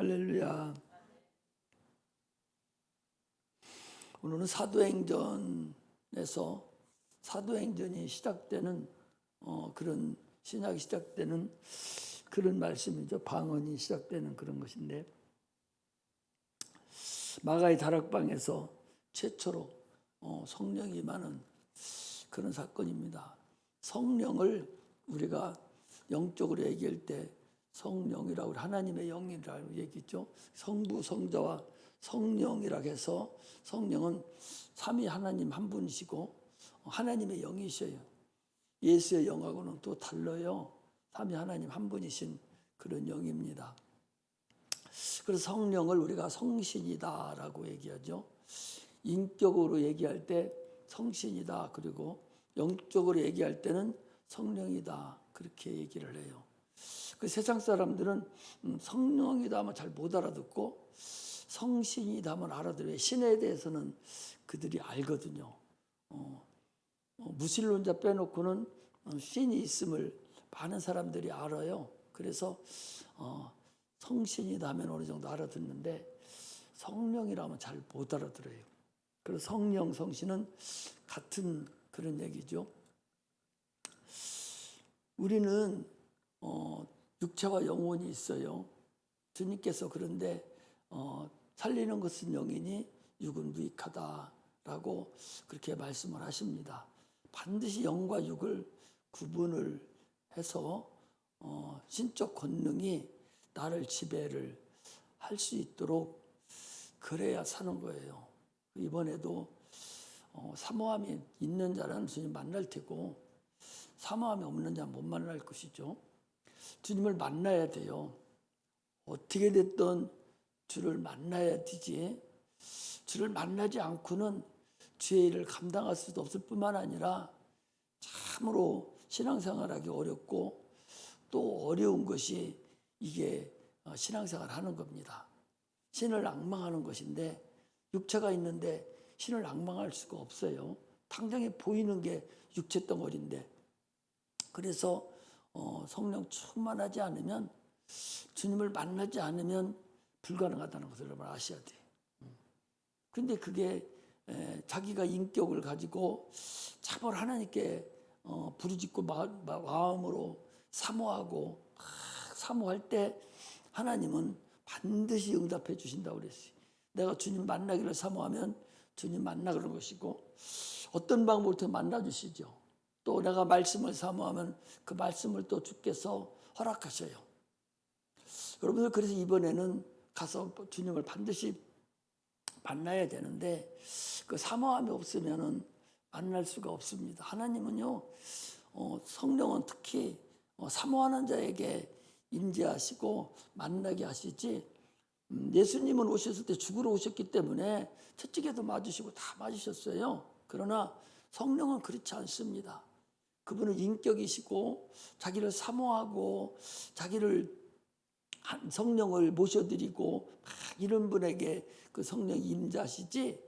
할렐루야. 오늘은 사도행전에서 사도행전이 시작되는 그런 신약이 시작되는 그런 말씀이죠. 방언이 시작되는 그런 것인데, 마가의 다락방에서 최초로 성령이 임하는 그런 사건입니다. 성령을 우리가 영적으로 얘기할 때 성령이라고, 하나님의 영이라고 얘기했죠. 성부, 성자와 성령이라고 해서, 성령은 삼위 하나님 한 분이시고 하나님의 영이셔요. 예수의 영하고는 또 달라요. 삼위 하나님 한 분이신 그런 영입니다. 그래서 성령을 우리가 성신이다라고 얘기하죠. 인격으로 얘기할 때 성신이다, 그리고 영적으로 얘기할 때는 성령이다, 그렇게 얘기를 해요. 그 세상 사람들은 성령이다 하면 잘 못 알아듣고 성신이다 하면 알아들어요. 신에 대해서는 그들이 알거든요. 무신론자 빼놓고는 신이 있음을 많은 사람들이 알아요. 그래서 성신이다 하면 어느 정도 알아듣는데 성령이라면 잘 못 알아들어요. 그래서 성령, 성신은 같은 그런 얘기죠. 우리는 육체와 영혼이 있어요. 주님께서 그런데 살리는 것은 영이니 육은 무익하다라고 그렇게 말씀을 하십니다. 반드시 영과 육을 구분을 해서 신적 권능이 나를 지배를 할 수 있도록 그래야 사는 거예요. 이번에도 사모함이 있는 자는 주님 만날 테고 사모함이 없는 자는 못 만날 것이죠. 주님을 만나야 돼요. 어떻게 됐든 주를 만나야 되지. 주를 만나지 않고는 주의 일을 감당할 수도 없을 뿐만 아니라 참으로 신앙생활하기 어렵고 또 어려운 것이 이게 신앙생활 하는 겁니다. 신을 앙망하는 것인데 육체가 있는데 신을 앙망할 수가 없어요. 당장에 보이는 게 육체 덩어리인데, 그래서 성령 충만하지 않으면, 주님을 만나지 않으면 불가능하다는 것을 여러분 아셔야 돼요. 근데 그게 자기가 인격을 가지고 참으로 하나님께 부르짖고 마음으로 사모하고 사모할 때 하나님은 반드시 응답해 주신다고 그랬어요. 내가 주님 만나기를 사모하면 주님 만나 그런 것이고, 어떤 방법으로 만나 주시죠. 또 내가 말씀을 사모하면 그 말씀을 또 주께서 허락하셔요. 여러분들, 그래서 이번에는 가서 주님을 반드시 만나야 되는데 그 사모함이 없으면은 만날 수가 없습니다. 하나님은요, 성령은 특히 사모하는 자에게 임재하시고 만나게 하시지, 예수님은 오셨을 때 죽으러 오셨기 때문에 채찍에도 맞으시고 다 맞으셨어요. 그러나 성령은 그렇지 않습니다. 그분은 인격이시고 자기를 사모하고 자기를 성령을 모셔드리고 막 이런 분에게 그 성령이 임재하시지,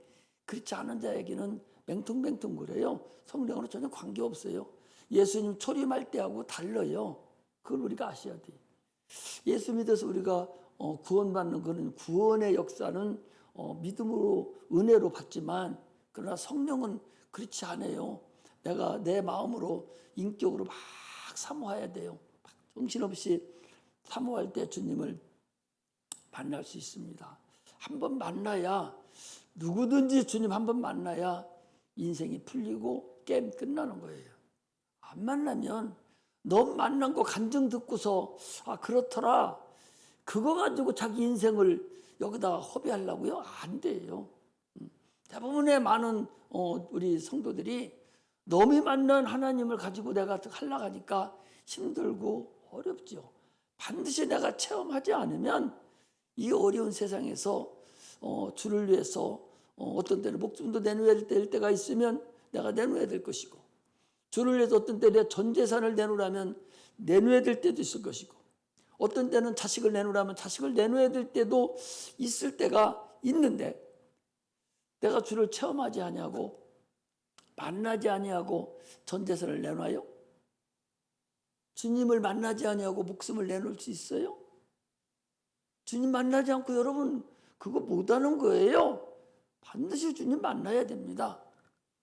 그렇지 않은 자에게는 맹통맹통 그래요. 성령으로 전혀 관계없어요. 예수님 초림할 때하고 달라요. 그걸 우리가 아셔야 돼요. 예수 믿어서 우리가 구원받는 그런 구원의 역사는 믿음으로 은혜로 받지만, 그러나 성령은 그렇지 않아요. 내가 내 마음으로 인격으로 막 사모해야 돼요. 막 정신없이 사모할 때 주님을 만날 수 있습니다. 한번 만나야, 누구든지 주님 한번 만나야 인생이 풀리고 게임 끝나는 거예요. 안 만나면 너무 만난 거 간증 듣고서 그렇더라, 그거 가지고 자기 인생을 여기다 허비하려고요? 안 돼요. 대부분의 많은 우리 성도들이 너무 만난 하나님을 가지고 내가 하려고 하니까 힘들고 어렵죠. 반드시 내가 체험하지 않으면 이 어려운 세상에서 주를 위해서 어떤 때는 목숨도 내놓아야 될 때가 있으면 내가 내놓아야 될 것이고, 주를 위해서 어떤 때 내 전 재산을 내놓으라면 내놓아야 될 때도 있을 것이고, 어떤 때는 자식을 내놓으라면 자식을 내놓아야 될 때도 있을 때가 있는데, 내가 주를 체험하지 아니하고 만나지 아니하고 전 재산을 내놔요? 주님을 만나지 아니하고 목숨을 내놓을 수 있어요? 주님 만나지 않고 여러분 그거 못하는 거예요. 반드시 주님 만나야 됩니다.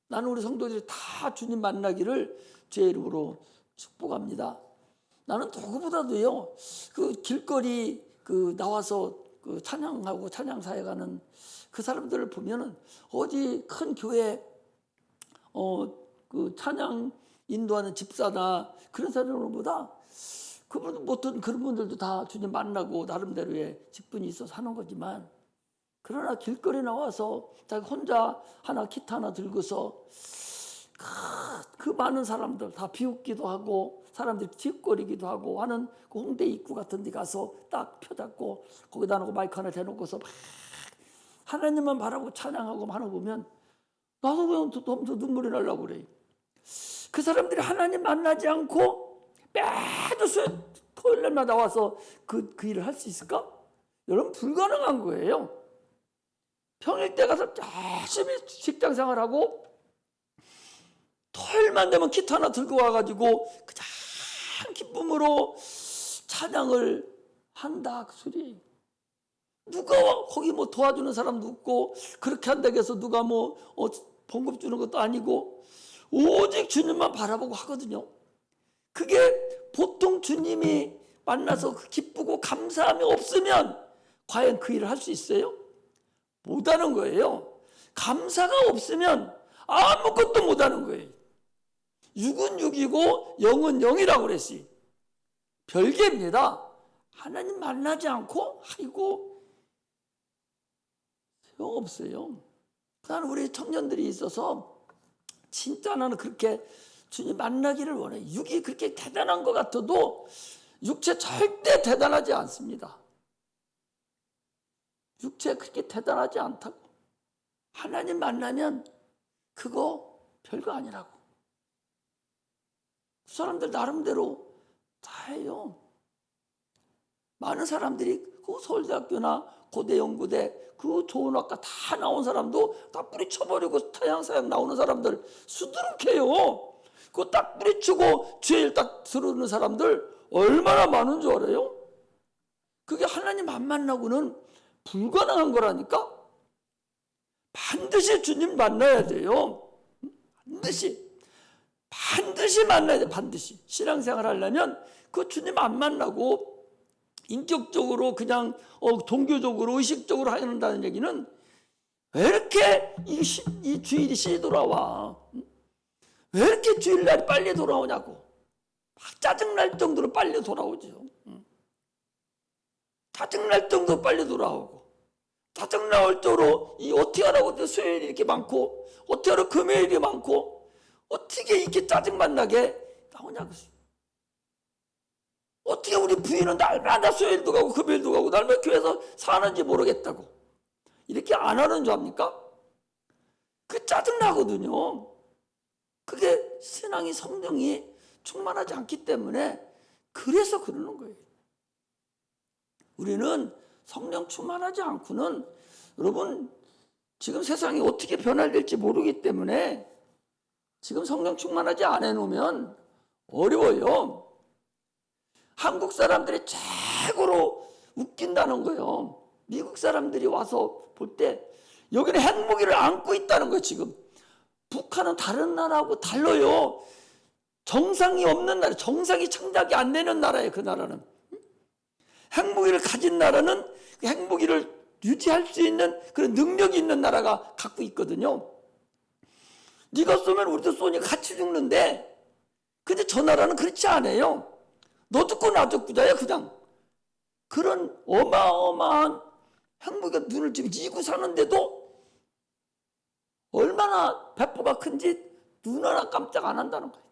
나는 우리 성도들이 다 주님 만나기를 주의 이름으로 축복합니다. 나는 누구보다도요, 그 길거리 나와서 그 찬양하고 찬양사에 가는 그 사람들을 보면은 어디 큰 교회 그 찬양 인도하는 집사나 그런 사람들보다 그런 분들도 다 주님 만나고 나름대로의 직분이 있어서 하는 거지만, 그러나 길거리 나와서 자기 혼자 기타 하나 들고서 그 많은 사람들 다 비웃기도 하고 사람들이 뒷거리기도 하고 하는 그 홍대 입구 같은 데 가서 딱 펴잡고 거기다 놓고 마이크 하나 대놓고서 막 하나님만 바라보고 찬양하고 하는 거 보면 나도 그냥 더 눈물이 나려고 그래. 그 사람들이 하나님 만나지 않고 매주 토요일날마다 와서 그 일을 할 수 있을까? 여러분, 불가능한 거예요. 평일 때 가서 열심히 직장 생활하고 토요일만 되면 기타 하나 들고 와가지고 그냥 기쁨으로 찬양을 한다, 그 소리. 누가 거기 뭐 도와주는 사람도 없고 그렇게 한다고 해서 누가 뭐 봉급 주는 것도 아니고 오직 주님만 바라보고 하거든요. 그게 보통 주님이 만나서 기쁘고 감사함이 없으면 과연 그 일을 할 수 있어요? 못하는 거예요. 감사가 없으면 아무것도 못하는 거예요. 육은 육이고 영은 영이라고 그랬어요. 별개입니다. 하나님 만나지 않고 아이고 소용없어요. 나는 우리 청년들이 있어서 진짜 나는 그렇게 주님 만나기를 원해. 육이 그렇게 대단한 것 같아도 육체 절대 대단하지 않습니다. 육체 그렇게 대단하지 않다고. 하나님 만나면 그거 별거 아니라고. 사람들 나름대로 다 해요. 많은 사람들이 그 서울대학교나 고대연구대 그 좋은 학과 다 나온 사람도 다 뿌리쳐버리고 타향사양 나오는 사람들 수두룩해요. 그거 딱 뿌리치고 죄일 딱 들어오는 사람들 얼마나 많은 줄 알아요? 그게 하나님 안 만나고는 불가능한 거라니까. 반드시 주님 만나야 돼요. 반드시 만나야 돼. 반드시 신앙생활 하려면 그 주님 안 만나고 인격적으로 그냥 종교적으로 의식적으로 하는다는 얘기는 왜 이렇게 이 주일이 시리 돌아와? 왜 이렇게 주일날이 빨리 돌아오냐고. 막 짜증날 정도로 빨리 돌아오죠. 짜증날 정도로 빨리 돌아오고, 짜증날 정도로 어떻게 하라고 수요일이 이렇게 많고 어떻게 하라고 금요일이 많고 어떻게 이렇게 짜증만 나게 나오냐고. 어떻게 우리 부인은 날마다 수요일도 가고 금요일도 가고 날마다 교회에서 사는지 모르겠다고 이렇게 안 하는 줄 압니까? 그 짜증나거든요. 그게 신앙이 성령이 충만하지 않기 때문에 그래서 그러는 거예요. 우리는 성령 충만하지 않고는 여러분 지금 세상이 어떻게 변화될지 모르기 때문에 지금 성령 충만하지 않아 놓으면 어려워요. 한국 사람들이 최고로 웃긴다는 거예요. 미국 사람들이 와서 볼 때 여기는 핵무기를 안고 있다는 거예요. 지금 북한은 다른 나라하고 달라요. 정상이 없는 나라, 정상이 창작이 안 되는 나라예요. 그 나라는 핵무기를 가진 나라는 그 핵무기를 유지할 수 있는 그런 능력이 있는 나라가 갖고 있거든요. 네가 쏘면 우리도 쏘니 같이 죽는데, 근데 저 나라는 그렇지 않아요. 너 죽고 나 죽고자야 그냥. 그런 어마어마한 핵무기가 눈을 지고 사는데도 얼마나 배포가 큰지 눈 하나 깜짝 안 한다는 거예요.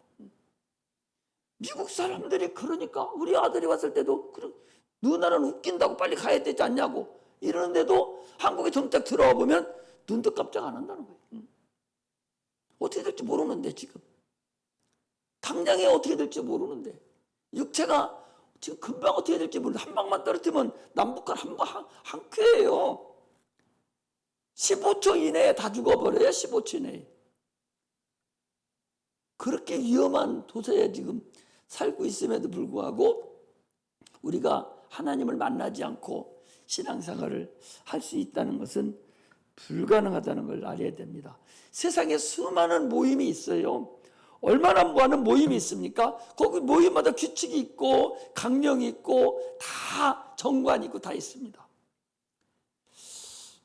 미국 사람들이 그러니까 우리 아들이 왔을 때도 누나는 웃긴다고 빨리 가야 되지 않냐고 이러는데도 한국에 정작 들어와 보면 눈도 깜짝 안 한다는 거예요. 어떻게 될지 모르는데 지금 당장에 어떻게 될지 모르는데 육체가 지금 금방 어떻게 될지 모르는데 한 방만 떨어뜨리면 남북한 한 쾌예요. 15초 이내에 다 죽어버려요. 15초 이내에. 그렇게 위험한 도세에 지금 살고 있음에도 불구하고 우리가 하나님을 만나지 않고 신앙생활을 할 수 있다는 것은 불가능하다는 걸 알아야 됩니다. 세상에 수많은 모임이 있어요. 얼마나 많은 모임이 있습니까? 거기 모임마다 규칙이 있고 강령이 있고 다 정관이 있고 다 있습니다.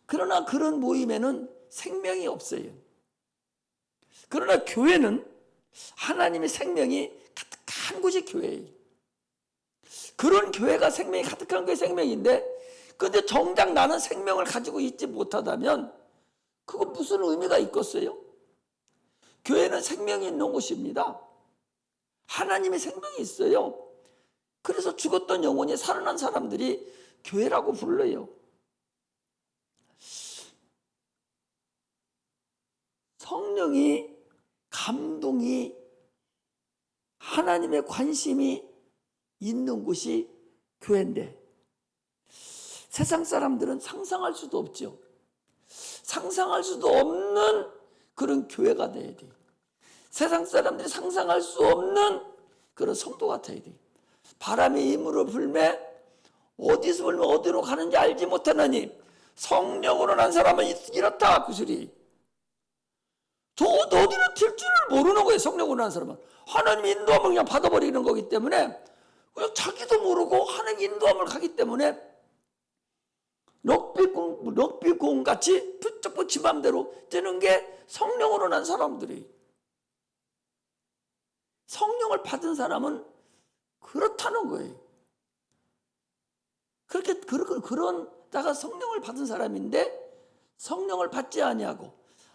그러나 그런 모임에는 생명이 없어요. 그러나 교회는 하나님의 생명이 가득한 곳이 교회예요. 그런 교회가 생명이 가득한 게 생명인데, 근데 정작 나는 생명을 가지고 있지 못하다면 그거 무슨 의미가 있겠어요? 교회는 생명이 있는 곳입니다. 하나님의 생명이 있어요. 그래서 죽었던 영혼이 살아난 사람들이 교회라고 불러요. 성령이, 감동이, 하나님의 관심이 있는 곳이 교회인데, 세상 사람들은 상상할 수도 없죠. 상상할 수도 없는 그런 교회가 돼야 돼. 세상 사람들이 상상할 수 없는 그런 성도가 돼야 돼. 바람이 힘으로 불매 어디서 불면 어디로 가는지 알지 못하느니 성령으로 난 사람은 이렇다, 그 소리. 저 어디로 튈 줄을 모르는 거예요. 성령으로 난 사람은 하나님의 인도함을 그냥 받아버리는 거기 때문에, 그냥 자기도 모르고 하나님 인도함을 가기 때문에 럭비공 같이 붙잡고 지 맘대로 되는 게 성령으로 난 사람들이. 성령을 받은 사람은 그렇다는 거예요. 그런다가 성령을 받은 사람인데 성령을 받지 아니하고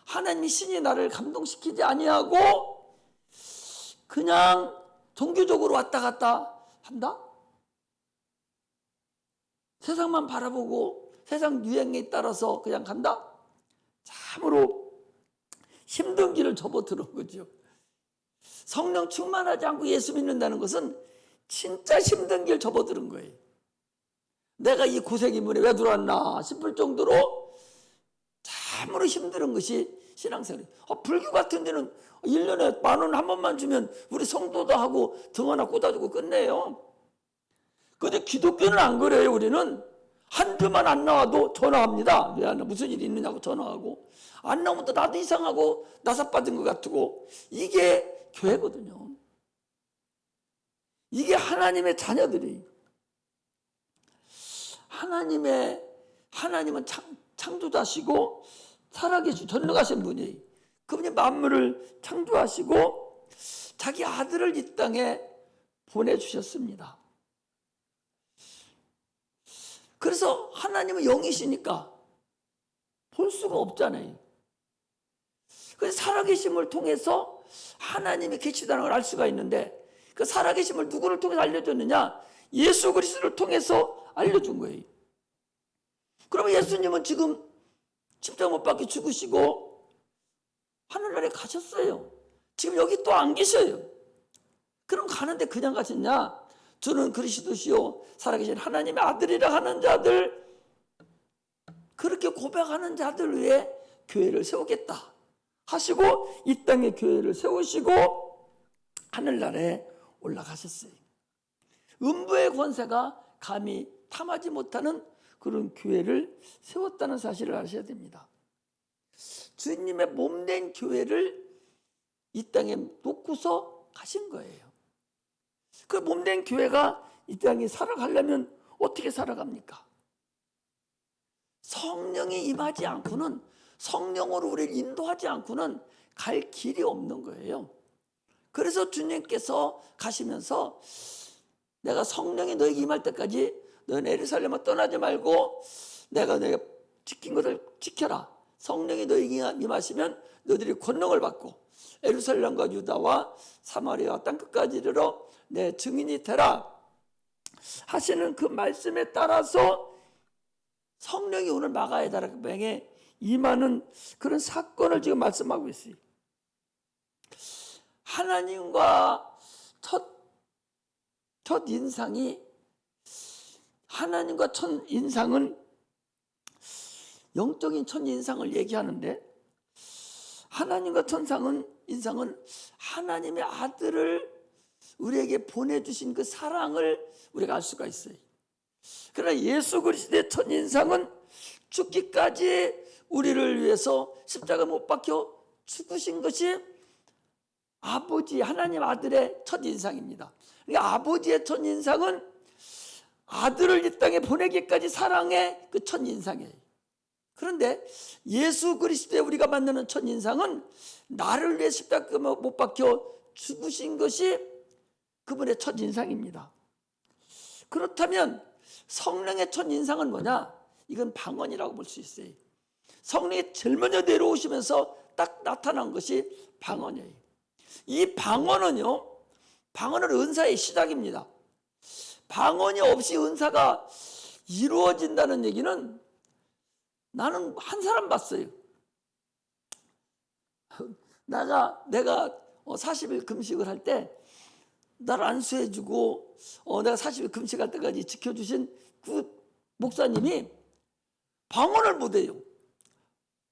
하나님이 신이 나를 감동시키지 아니하고 그냥 종교적으로 왔다 갔다 한다? 세상만 바라보고 세상 유행에 따라서 그냥 간다? 참으로 힘든 길을 접어드는 거죠. 성령 충만하지 않고 예수 믿는다는 것은 진짜 힘든 길 접어드는 거예요. 내가 이 고생의 문에 왜 들어왔나 싶을 정도로 참으로 힘든 것이 신앙생활이에요. 불교 같은 데는 1년에 10,000원 한 번만 주면 우리 성도도 하고 등 하나 꽂아주고 끝내요. 그런데 기독교는 안 그래요. 우리는 한 주만 안 나와도 전화합니다. 왜 안 나? 무슨 일이 있느냐고 전화하고, 안 나오면 또 나도 이상하고 나사빠진 것 같고. 이게 교회거든요. 이게 하나님의 자녀들이. 하나님은 창조자시고 살아계시고 전능하신 분이에요. 그분이 만물을 창조하시고 자기 아들을 이 땅에 보내주셨습니다. 그래서 하나님은 영이시니까 볼 수가 없잖아요. 그래서 살아계심을 통해서 하나님이 계시다는 걸 알 수가 있는데, 그 살아계심을 누구를 통해서 알려줬느냐? 예수 그리스도를 통해서 알려준 거예요. 그러면 예수님은 지금 십자가 못 박혀 죽으시고 하늘나라에 가셨어요. 지금 여기 또 안 계셔요. 그럼 가는데 그냥 가셨냐? 저는 그리스도시요 살아계신 하나님의 아들이라 하는 자들, 그렇게 고백하는 자들 위해 교회를 세우겠다 하시고 이 땅에 교회를 세우시고 하늘나라에 올라가셨어요. 음부의 권세가 감히 탐하지 못하는 그런 교회를 세웠다는 사실을 아셔야 됩니다. 주님의 몸된 교회를 이 땅에 놓고서 가신 거예요. 그 몸된 교회가 이 땅에 살아가려면 어떻게 살아갑니까? 성령이 임하지 않고는, 성령으로 우리를 인도하지 않고는 갈 길이 없는 거예요. 그래서 주님께서 가시면서 내가 성령이 너에게 임할 때까지 너는 예루살렘을 떠나지 말고 내가 지킨 것을 지켜라. 성령이 너에게 임하시면 너희들이 권능을 받고 예루살렘과 유다와 사마리아 땅끝까지 이르러 내 증인이 되라 하시는 그 말씀에 따라서 성령이 오늘 마가의 다락방에 임하는 그런 사건을 지금 말씀하고 있어요. 하나님과 첫 인상이, 하나님과 첫 인상은 영적인 첫 인상을 얘기하는데, 하나님과 첫 인상은 하나님의 아들을 우리에게 보내주신 그 사랑을 우리가 알 수가 있어요. 그러나 예수 그리스도의 첫인상은 죽기까지 우리를 위해서 십자가 못 박혀 죽으신 것이 아버지 하나님 아들의 첫인상입니다. 그러니까 아버지의 첫인상은 아들을 이 땅에 보내기까지 사랑의 그 첫인상이에요. 그런데 예수 그리스도의 우리가 만나는 첫인상은 나를 위해 십자가 못 박혀 죽으신 것이 그분의 첫인상입니다. 그렇다면 성령의 첫인상은 뭐냐? 이건 방언이라고 볼 수 있어요. 성령이 제일 먼저 내려오시면서 딱 나타난 것이 방언이에요. 이 방언은요, 방언은 은사의 시작입니다. 방언이 없이 은사가 이루어진다는 얘기는 나는 한 사람 봤어요. 내가 40일 금식을 할 때 나를 안수해주고 내가 40일 금식할 때까지 지켜주신 그 목사님이 방언을 못해요.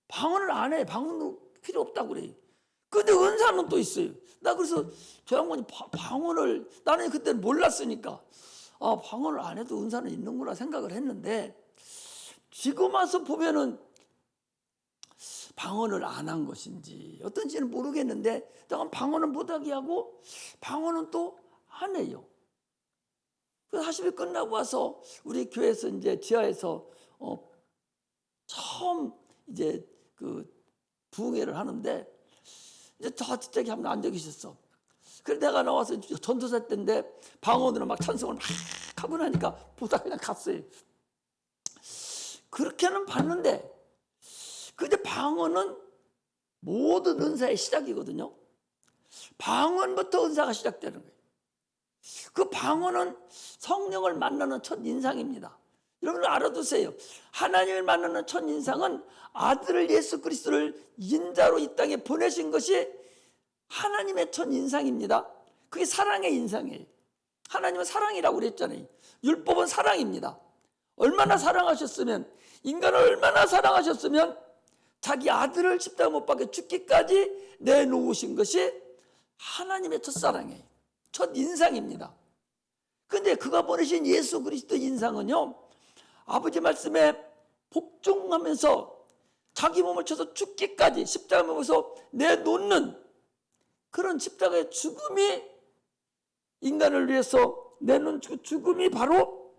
방언을 안 해. 방언도 필요 없다고 그래요. 근데 은사는 또 있어요. 나 그래서 저 양반이 방언을, 나는 그때는 몰랐으니까 방언을 안 해도 은사는 있는구나 생각을 했는데, 지금 와서 보면은 방언을 안 한 것인지 어떤지는 모르겠는데, 내가 방언은 못하게 하고 방언은 또 안 해요. 그래서 40일 끝나고 와서 우리 교회에서 이제 지하에서 처음 이제 그 부흥회를 하는데, 이제 저쪽에 한 분 앉아 계셨어. 그래서 내가 나와서 전도사 때인데 방언으로 막 찬송을 막 하고 나니까 보다 그냥 갔어요. 그렇게는 봤는데, 근데 방언은 모든 은사의 시작이거든요. 방언부터 은사가 시작되는 거예요. 그 방언은 성령을 만나는 첫 인상입니다. 여러분 알아두세요. 하나님을 만나는 첫 인상은 아들을 예수 그리스도를 인자로 이 땅에 보내신 것이 하나님의 첫 인상입니다. 그게 사랑의 인상이에요. 하나님은 사랑이라고 그랬잖아요. 율법은 사랑입니다. 얼마나 사랑하셨으면, 인간을 얼마나 사랑하셨으면 자기 아들을 십자가 못 박혀 죽기까지 내놓으신 것이 하나님의 첫사랑이에요. 첫 인상입니다. 근데 그가 보내신 예수 그리스도 인상은요, 아버지 말씀에 복종하면서 자기 몸을 쳐서 죽기까지 십자가 몸에서 내놓는 그런 십자가의 죽음이, 인간을 위해서 내놓은 죽음이 바로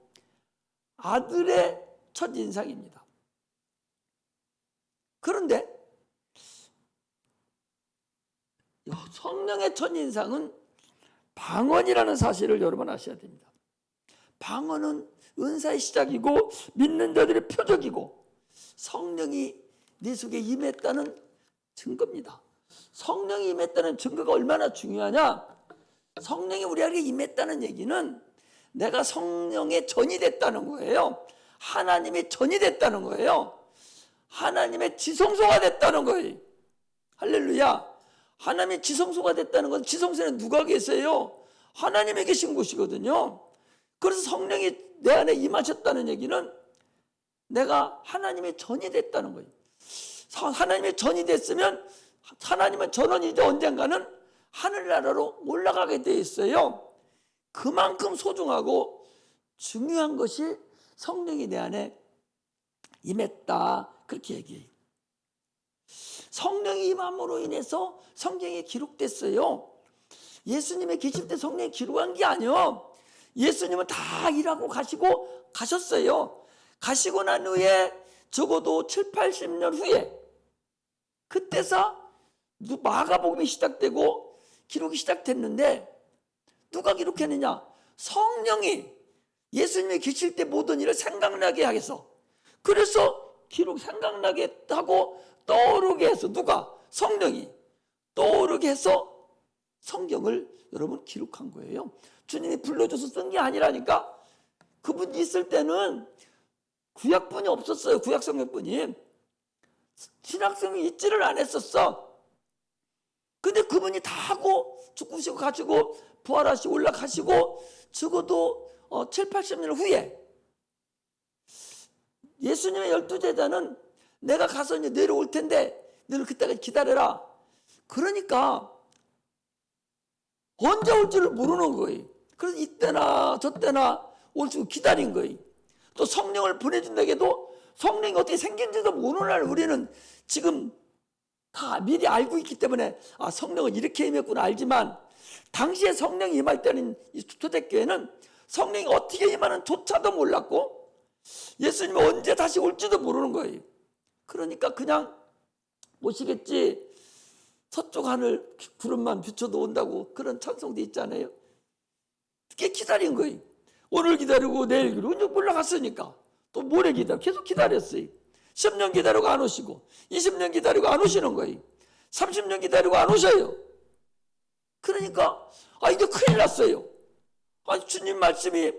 아들의 첫 인상입니다. 그런데 성령의 첫 인상은 방언이라는 사실을 여러분 아셔야 됩니다. 방언은 은사의 시작이고 믿는 자들의 표적이고 성령이 내 속에 임했다는 증거입니다. 성령이 임했다는 증거가 얼마나 중요하냐? 성령이 우리에게 임했다는 얘기는 내가 성령의 전이 됐다는 거예요. 하나님의 전이 됐다는 거예요. 하나님의 지성소가 됐다는 거예요. 할렐루야. 하나님의 지성소가 됐다는 건, 지성소에는 누가 계세요? 하나님이 계신 곳이거든요. 그래서 성령이 내 안에 임하셨다는 얘기는 내가 하나님의 전이 됐다는 거예요. 하나님의 전이 됐으면 하나님의 전원이 이제 언젠가는 하늘나라로 올라가게 돼 있어요. 그만큼 소중하고 중요한 것이 성령이 내 안에 임했다, 그렇게 얘기해요. 성령이 임함으로 인해서 성경에 기록됐어요. 예수님의 계실 때 성령이 기록한 게 아니에요. 예수님은 다 일하고 가셨어요. 가시고 난 후에 적어도 7, 80년 후에 그때서 마가복음이 시작되고 기록이 시작됐는데, 누가 기록했느냐? 성령이 예수님이 계실 때 모든 일을 생각나게 하겠어. 그래서 기록 생각나게 하고 떠오르게 해서, 누가? 성령이 떠오르게 해서 성경을 여러분 기록한 거예요. 주님이 불러줘서 쓴 게 아니라니까. 그분이 있을 때는 구약분이 없었어요. 구약성경분이. 신약성경이 있지를 않았었어. 근데 그분이 다 하고 죽으시고 가시고 부활하시고 올라가시고 적어도 7, 80년 후에 예수님의 12제자는 내가 가서 이제 내려올 텐데 너는 그때까지 기다려라. 그러니까 언제 올지를 모르는 거예요. 그래서 이때나 저때나 올 줄 기다린 거예요. 또 성령을 보내준다 해도 성령이 어떻게 생긴지도 모르는 날 우리는 지금 다 미리 알고 있기 때문에 아, 성령은 이렇게 임했구나 알지만, 당시에 성령이 임할 때는 이 초대교회는 성령이 어떻게 임하는 조차도 몰랐고 예수님이 언제 다시 올지도 모르는 거예요. 그러니까 그냥 오시겠지, 서쪽 하늘 구름만 비춰도 온다고 그런 찬송도 있잖아요. 그게 기다린 거예요. 오늘 기다리고 내일 기다리고 올라갔으니까 또 모레 기다리고 계속 기다렸어요. 10년 기다리고 안 오시고 20년 기다리고 안 오시는 거예요. 30년 기다리고 안 오셔요. 그러니까 아, 이제 큰일 났어요. 아, 주님 말씀이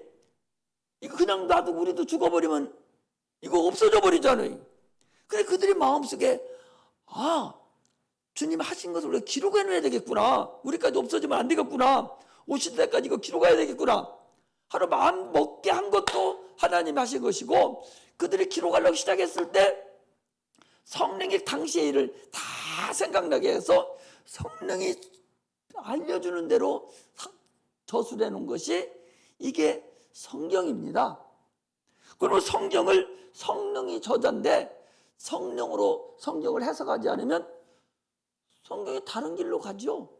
이거 그냥 놔두고 우리도 죽어버리면 이거 없어져 버리잖아요. 그래 그들이 마음속에 아, 주님 하신 것을 우리가 기록해 놔야 되겠구나. 우리까지 없어지면 안 되겠구나. 오실 때까지 이거 기록해야 되겠구나. 하루 마음 먹게 한 것도 하나님이 하신 것이고, 그들이 기록하려고 시작했을 때 성령이 당시의 일을 다 생각나게 해서 성령이 알려주는 대로 저술해 놓은 것이 이게 성경입니다. 그러면 성령이 저자인데 성령으로 성경을 해석하지 않으면 성경이 다른 길로 가죠.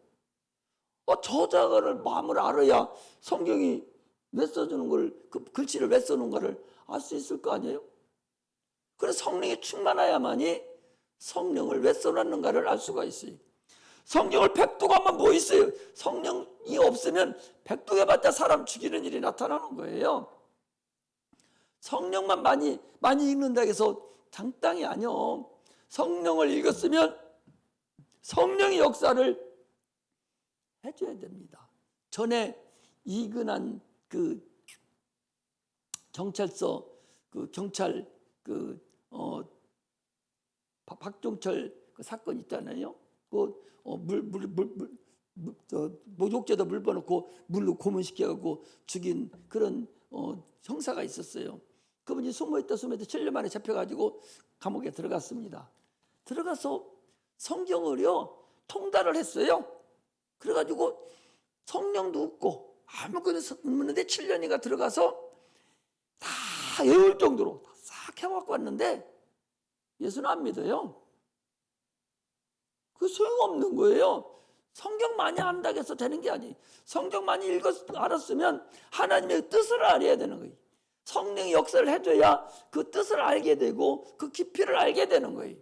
저자를 마음을 알아야 성경이 왜 써주는 걸, 그 글씨를 왜 써놓은가를 알 수 있을 거 아니에요. 그래서 성령이 충만해야만이 성령을 왜 써놨는가를 알 수가 있어요. 성경을 백독하면 뭐 있어요? 성령이 없으면 백독해봤자 사람 죽이는 일이 나타나는 거예요. 성령만 많이 읽는다 해서 장땅이 아니요. 성령을 읽었으면 성령의 역사를 해줘야 됩니다. 전에 이근한 그 경찰서 경찰 박종철 그 사건 있잖아요. 목욕제도 물 부어놓고 물로 고문시켜갖고 죽인 그런 형사가 있었어요. 그분이 숨어있다 7년 만에 잡혀가지고 감옥에 들어갔습니다. 들어가서 성경을요 통달을 했어요. 그래가지고 성령도 없고 아무것도 없는데 7년이가 들어가서 다 외울 정도로 싹 해갖고 왔는데 예수는 안 믿어요. 그 소용없는 거예요. 성경 많이 안다고 해서 되는 게 아니에요. 성경 많이 알았으면 하나님의 뜻을 알아야 되는 거예요. 성령의 역사를 해줘야 그 뜻을 알게 되고 그 깊이를 알게 되는 거예요.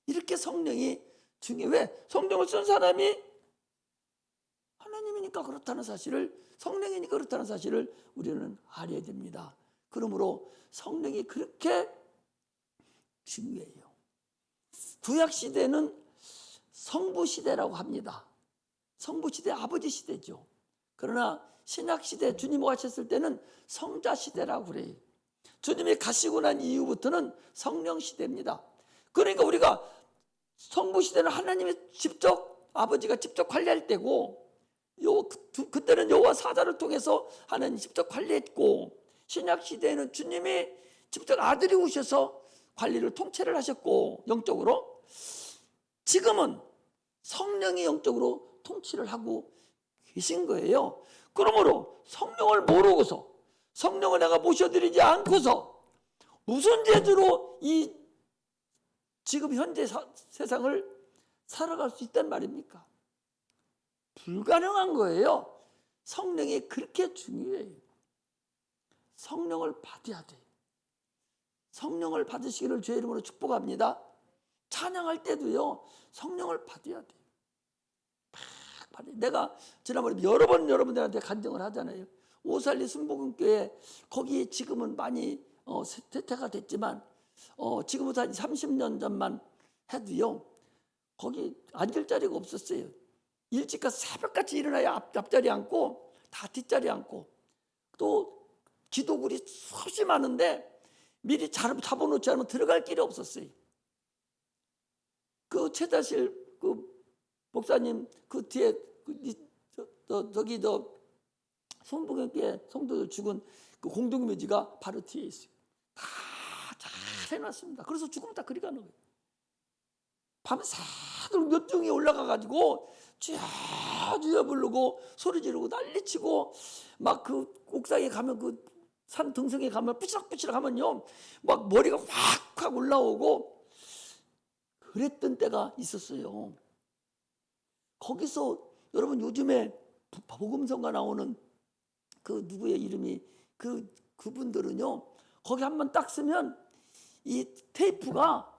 이렇게 성령이 중요해. 왜? 성령을 쓴 사람이 하나님이니까 그렇다는 사실을, 성령이니까 그렇다는 사실을 우리는 알아야 됩니다. 그러므로 성령이 그렇게 중요해요. 구약시대는 성부시대라고 합니다. 성부시대 아버지 시대죠. 그러나 신약시대 주님 오셨을 때는 성자시대라고 그래요. 주님이 가시고 난 이후부터는 성령시대입니다. 그러니까 우리가 성부시대는 하나님이 직접, 아버지가 직접 관리할 때고, 그때는 여호와 사자를 통해서 하나님 직접 관리했고, 신약시대에는 주님이 직접 아들이 오셔서 관리를 통째를 하셨고, 영적으로 지금은 성령이 영적으로 통치를 하고 계신 거예요. 그러므로 성령을 모르고서, 성령을 내가 모셔드리지 않고서 무슨 재주로 이 지금 현재 세상을 살아갈 수 있단 말입니까? 불가능한 거예요. 성령이 그렇게 중요해요. 성령을 받아야 돼요. 성령을 받으시기를 주의 이름으로 축복합니다. 찬양할 때도요 성령을 받아야 돼요. 내가 지난번에 여러 번 여러분들한테 간증을 하잖아요. 오살리 순복음교회 거기 지금은 많이 쇠퇴가 됐지만 지금부터 한 30년 전만 해도요 거기 앉을 자리가 없었어요. 일찍 가서 새벽같이 일어나야 앞자리 앉고 다 뒷자리 앉고, 또 기도굴이 수없이 많은데 미리 잡아놓지 않으면 들어갈 길이 없었어요. 그 최다실 그 목사님 그 뒤에 저기 성북교회 성도들 죽은 그 공동묘지가 바로 뒤에 있어요. 다 잘 해놨습니다. 그래서 죽으면 다 그리 가는 거예요. 밤새도록 몇 중에 올라가가지고 주여 부르고 소리 지르고 난리치고 막 그 옥상에 가면 그 산 등성에 가면 뿌시락뿌시락 하면요 막 머리가 확확 올라오고 그랬던 때가 있었어요. 거기서 여러분 요즘에 복음성가 나오는 그 누구의 이름이 그분들은요 거기 한번 딱 쓰면 이 테이프가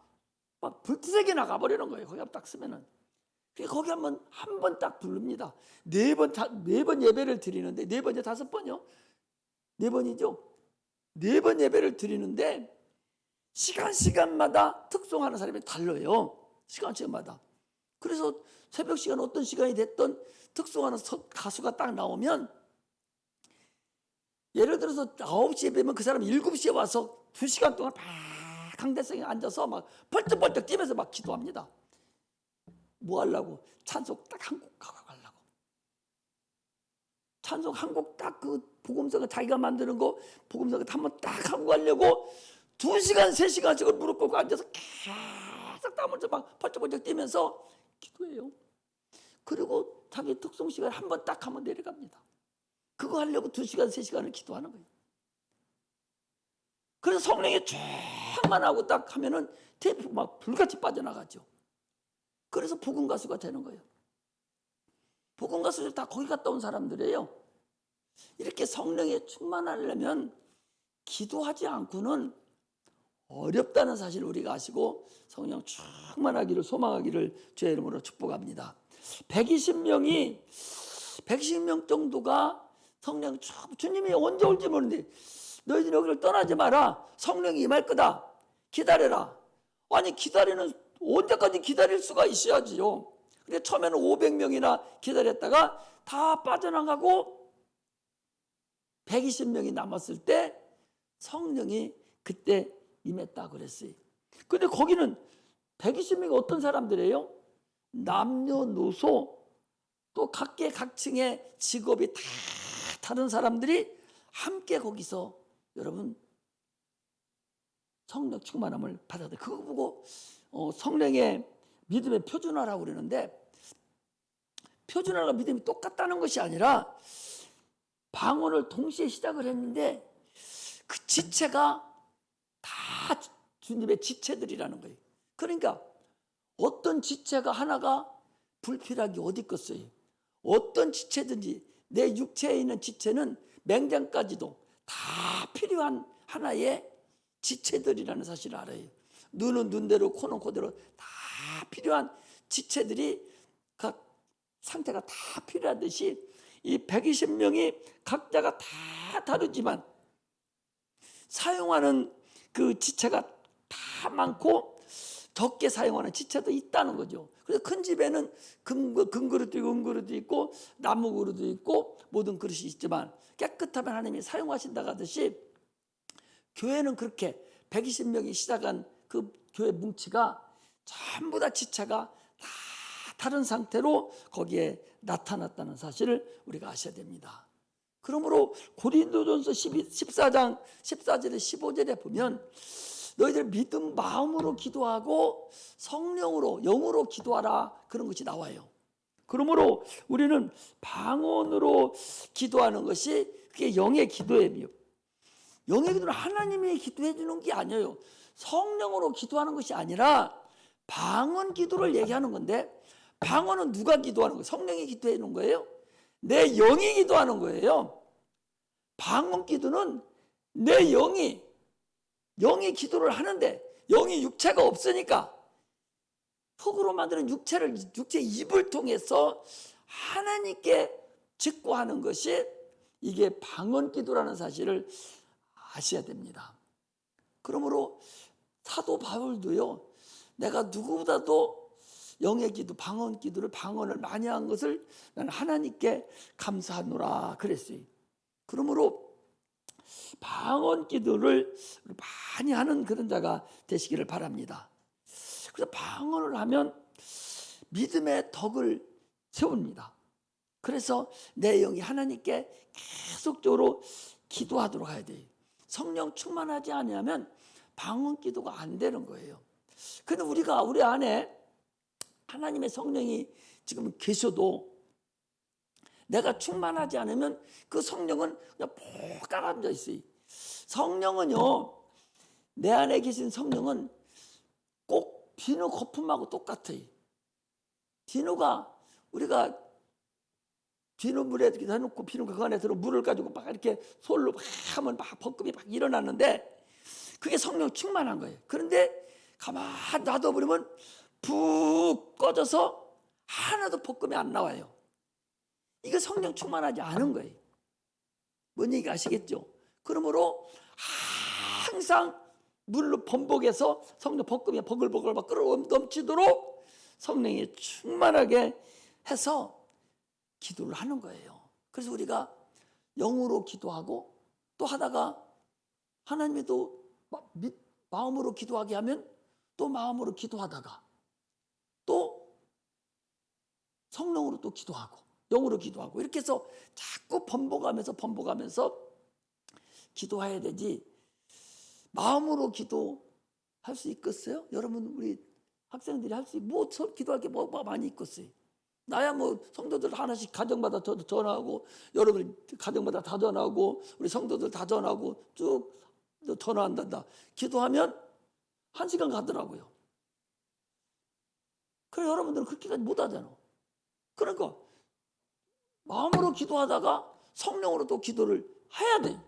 막 불티나게 나가버리는 거예요. 거기 한번 딱 쓰면은. 거기 한 번 딱 부릅니다. 네 번 예배를 드리는데, 4번이요? 5번이요? 4번이죠? 4번 예배를 드리는데, 시간마다 특송하는 사람이 달라요. 시간마다. 그래서 새벽 시간 어떤 시간이 됐던 특송하는 가수가 딱 나오면, 예를 들어서 9시 예배면 그 사람이 7시에 와서 2시간 동안 막 강대성에 앉아서 막 벌떡벌떡 뛰면서 막 기도합니다. 뭐 하려고? 찬송 딱 한 곡 하고 가려고. 찬송 한 곡 딱 그 복음성을 자기가 만드는 거 복음성을 한번 딱 하고 가려고 2시간 3시간씩을 무릎 꿇고 앉아서 계속 땀을 막 벌쩍벌쩍 뛰면서 기도해요. 그리고 자기 특송 시간에 한 번 딱 하면 내려갑니다. 그거 하려고 2시간 3시간을 기도하는 거예요. 그래서 성령이 쫙만 하고 딱 하면은 테이프 막 불같이 빠져나가죠. 그래서 복음 가수가 되는 거예요. 복음 가수들 다 거기 갔다 온 사람들이에요. 이렇게 성령에 충만하려면 기도하지 않고는 어렵다는 사실을 우리가 아시고 성령 충만하기를 소망하기를 주의 이름으로 축복합니다. 120명 정도가 성령 주님이 언제 올지 모르는데 너희들이 여기를 떠나지 마라. 성령이 임할 거다. 기다려라. 아니 기다리는 언제까지 기다릴 수가 있어야지요. 근데 처음에는 500명이나 기다렸다가 다 빠져나가고 120명이 남았을 때 성령이 그때 임했다 그랬어요. 근데 거기는 120명이 어떤 사람들이에요? 남녀노소 또 각계각층의 직업이 다 다른 사람들이 함께 거기서 여러분 성령 충만함을 받았다. 그거 보고 성령의 믿음의 표준화라고 그러는데 표준화가 믿음이 똑같다는 것이 아니라 방언을 동시에 시작을 했는데 그 지체가 다 주님의 지체들이라는 거예요. 그러니까 어떤 지체가 하나가 불필요하게 어디 있겠어요. 어떤 지체든지 내 육체에 있는 지체는 맹장까지도 다 필요한 하나의 지체들이라는 사실을 알아요. 눈은 눈대로 코는 코대로 다 필요한 지체들이 각 상태가 다 필요하듯이 이 120명이 각자가 다 다르지만 사용하는 그 지체가 다 많고 적게 사용하는 지체도 있다는 거죠. 그래서 큰 집에는 금그릇도 있고 은그릇도 있고 나무 그릇도 있고 모든 그릇이 있지만 깨끗하면 하나님이 사용하신다 하듯이 교회는 그렇게 120명이 시작한 그 교회 뭉치가 전부 다 지체가 다 다른 상태로 거기에 나타났다는 사실을 우리가 아셔야 됩니다. 그러므로 고린도전서 14장 14절에 15절에 보면 너희들 믿음 마음으로 기도하고 성령으로 영으로 기도하라 그런 것이 나와요. 그러므로 우리는 방언으로 기도하는 것이 그게 영의 기도예요. 영의 기도는 하나님이 기도해 주는 게 아니에요. 성령으로 기도하는 것이 아니라 방언 기도를 얘기하는 건데 방언은 누가 기도하는 거예요? 성령이 기도해 주는 거예요? 내 영이 기도하는 거예요. 방언 기도는 내 영이 기도를 하는데 영이 육체가 없으니까 흙으로 만드는 육체 입을 통해서 하나님께 직구하는 것이 이게 방언 기도라는 사실을 아셔야 됩니다. 그러므로 사도 바울도요, 내가 누구보다도 영의 기도, 방언 기도를 방언을 많이 한 것을 나는 하나님께 감사하노라 그랬어요. 그러므로 방언 기도를 많이 하는 그런 자가 되시기를 바랍니다. 그래서 방언을 하면 믿음의 덕을 세웁니다. 그래서 내 영이 하나님께 계속적으로 기도하도록 해야 돼요. 성령 충만하지 않으면 방언 기도가 안 되는 거예요. 근데 우리 안에 하나님의 성령이 지금 계셔도 내가 충만하지 않으면 그 성령은 그냥 푹 가라앉아 있어요. 성령은요, 내 안에 계신 성령은 꼭 비누 거품하고 똑같아요. 비누가 우리가 비누물에 이렇게 해놓고 비누가 그 안에 들어 물을 가지고 막 이렇게 솔로 막 하면 막 벚금이 막 일어나는데 그게 성령 충만한 거예요. 그런데 가만 놔둬버리면 푹 꺼져서 하나도 벚금이 안 나와요. 이게 성령 충만하지 않은 거예요. 뭔 얘기 아시겠죠? 그러므로 항상 물로 번복해서 성령 벚금이 버글버글 막 끌어 넘치도록 성령이 충만하게 해서 기도를 하는 거예요. 그래서 우리가 영으로 기도하고 또 하다가 하나님이 또 마음으로 기도하게 하면 또 마음으로 기도하다가 또 성령으로 또 기도하고 영으로 기도하고 이렇게 해서 자꾸 번복하면서 기도해야 되지. 마음으로 기도할 수 있겠어요? 여러분 우리 학생들이 할 수 뭐 기도할 게 뭐가 많이 있겠어요? 나야 뭐 성도들 하나씩 가정마다 전화하고 여러분 가정마다 다 전화하고 우리 성도들 다 전화하고 쭉 전화한단다. 기도하면 1시간 가더라고요. 그래 여러분들은 그렇게까지 못하잖아. 그러니까 마음으로 기도하다가 성령으로 또 기도를 해야 돼.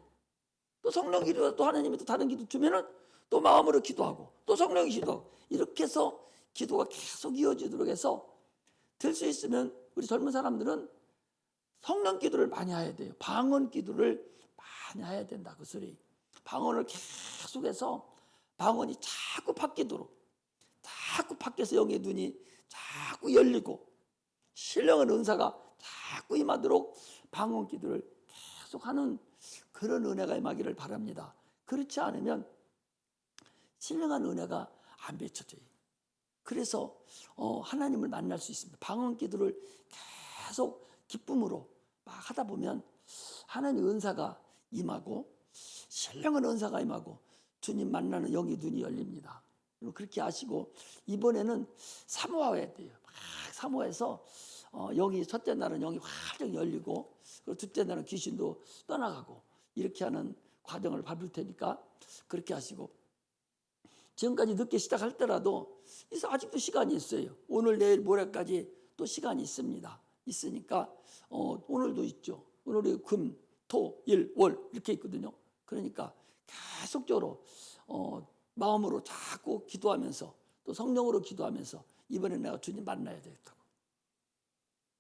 또 성령 기도 또 하나님이 또 다른 기도 주면은 또 마음으로 기도하고 또 성령이 기도하고 이렇게 해서 기도가 계속 이어지도록 해서 될 수 있으면 우리 젊은 사람들은 성령 기도를 많이 해야 돼요. 방언 기도를 많이 해야 된다 그 소리. 방언을 계속해서 방언이 자꾸 바뀌도록 자꾸 바뀌어서 영의 눈이 자꾸 열리고 신령한 은사가 자꾸 임하도록 방언 기도를 계속하는 그런 은혜가 임하기를 바랍니다. 그렇지 않으면 신령한 은혜가 안 비춰져요. 그래서 하나님을 만날 수 있습니다. 방언 기도를 계속 기쁨으로 막 하다 보면 하나님 은사가 임하고 신령한 은사가 임하고 주님 만나는 영의 눈이 열립니다. 그렇게 하시고 이번에는 사모해야 돼요. 막 사모해서 영이 첫째 날은 영이 활짝 열리고 그리고 둘째 날은 귀신도 떠나가고 이렇게 하는 과정을 밟을 테니까 그렇게 하시고 지금까지 늦게 시작할 때라도 아직도 시간이 있어요. 오늘 내일 모레까지 또 시간이 있습니다. 있으니까 오늘도 있죠. 오늘이 금, 토, 일, 월 이렇게 있거든요. 그러니까 계속적으로 마음으로 자꾸 기도하면서 또 성령으로 기도하면서 이번에 내가 주님 만나야 되겠다고.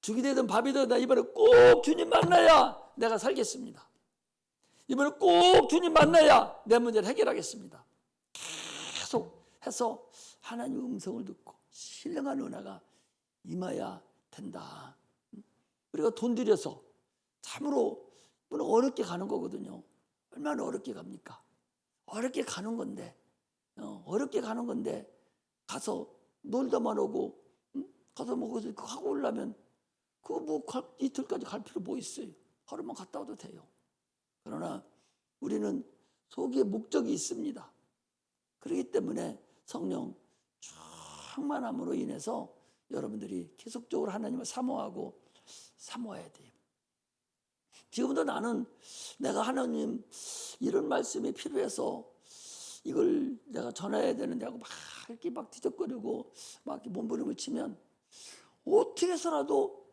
죽이 되든 밥이 되든 나 이번에 꼭 주님 만나야 내가 살겠습니다. 이번에 꼭 주님 만나야 내 문제를 해결하겠습니다. 계속 해서 하나님의 음성을 듣고 신령한 은혜가 임해야 된다. 우리가 돈 들여서 참으로 어렵게 가는 거거든요. 얼마나 어렵게 갑니까? 어렵게 가는 건데 가서 놀다만 오고 가서 뭐 거기서 하고 오려면 그거 뭐 이틀까지 갈 필요 뭐 있어요? 하루만 갔다 와도 돼요. 그러나 우리는 속에 목적이 있습니다. 그렇기 때문에 성령 충만함으로 인해서 여러분들이 계속적으로 하나님을 사모해야 돼요. 지금도 나는 내가 하나님 이런 말씀이 필요해서 이걸 내가 전해야 되는데 하고 막 이렇게 막 뒤적거리고 막 이렇게 몸부림을 치면 어떻게 해서라도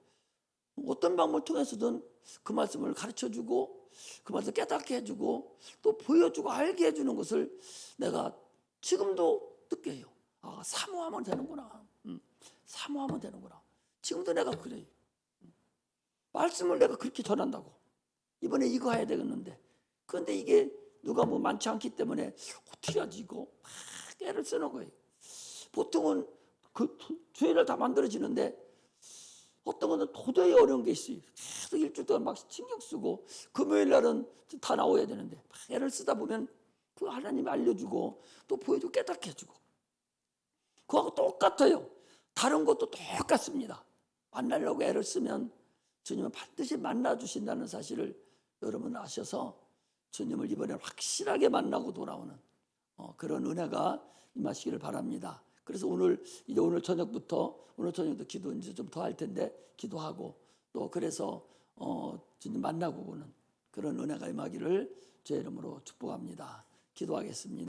어떤 방법을 통해서든 그 말씀을 가르쳐주고 그 말씀을 깨닫게 해주고 또 보여주고 알게 해주는 것을 내가 지금도 느껴요. 사모하면 되는구나. 사모하면 되는구나. 지금도 내가 그래요. 말씀을 내가 그렇게 전한다고. 이번에 이거 해야 되겠는데. 그런데 이게 누가 뭐 많지 않기 때문에 어떻게 하지 이거 막 애를 쓰는 거예요. 보통은 그 주일날 다 만들어지는데 어떤 거는 도저히 어려운 게 있어요. 계속 일주일 동안 막 신경 쓰고 금요일 날은 다 나와야 되는데 막 애를 쓰다 보면 그 하나님이 알려주고 또 보여주고 깨닫게 해주고 그거하고 똑같아요. 다른 것도 똑같습니다. 만나려고 애를 쓰면 주님은 반드시 만나주신다는 사실을 여러분 아셔서 주님을 이번에 확실하게 만나고 돌아오는 그런 은혜가 임하시기를 바랍니다. 그래서 오늘 저녁부터 오늘 저녁도 기도 이제 좀 더 할 텐데 기도하고 또 그래서 주님 만나고 오는 그런 은혜가 임하기를 제 이름으로 축복합니다. 기도하겠습니다.